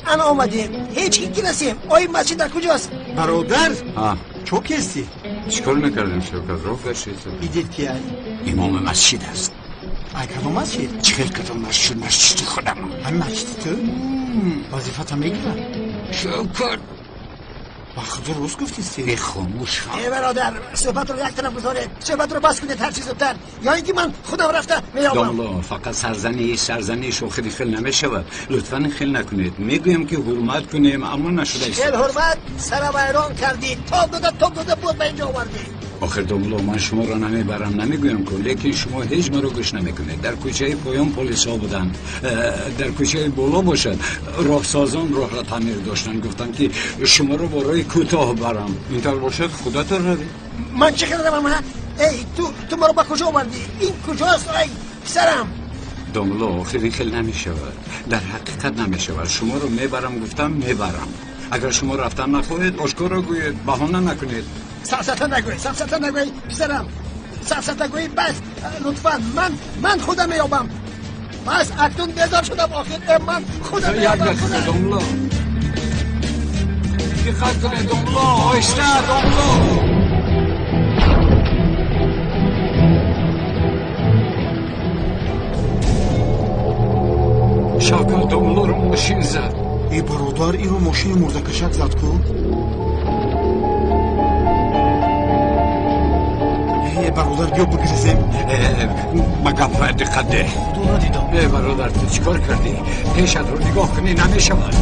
انا آمدیم هیچ کی نسیم. آی مسجد در کجاست؟ برادر چو کسی؟ چیکار میکردیم شوکت رو فرشید؟ دیدید که امام مسجد است. ای کدوم مسجد؟ چه کدوم مسجد خودم. همین مسجد تو؟ وظیفت هم میگیرم. شوکت با خدا روز گفتی سی خاموش ای برادر صحبت رو یک طرف بذاره، صحبت رو بس کنید هر چیز زودتر، یا اینکه من خودم رفته میابم. داملا فقط سرزنی شوخی خیل نمیشود. لطفا خیل نکنید. میگویم که حرمت کنیم اما نشده است. خیل حرمت سر ویران کردی، توب داده بود به اینجا آوردی. آخر داملا من شما را نمیبرم نمیگویم که، لیکن شما هیچ ما رو گوش نمیکنید. در کوچه پایان پلیس ها بودن، در کوچه بالا باشد راهسازان راه را تعمیر داشتن، گفتن که شما رو برای کوتاه برم. اینطور باشد خدا تو روی. من چه کردم؟ ای تو ما رو با کجا آوردی؟ این کجاست ای پسرم؟ داملا آخر خیلی نمیشود، در حقیقت نمیشود. شما رو میبرم گفتم میبرم. اگر شما رفتن نخواهید آشکارا گویید، بهانه نکنید. سفسطه نگوی پسرم، سفسطه نگوی. بس لطفا من خودم میابم. بس اکنون بیدار شدم. آخر من خودم میابم. داملا دقت کنید داملا، آیسته داملا. شاکر داملا رو ماشین زد. ای برادر این رو ماشین مرده کشک زد کو؟ ای برادر بیا بگریزیم. مگم دقت ده. خدا ندیدم. ای برادر تو چیکار کردی؟ پیشت رو نگاه کنی نمیشود.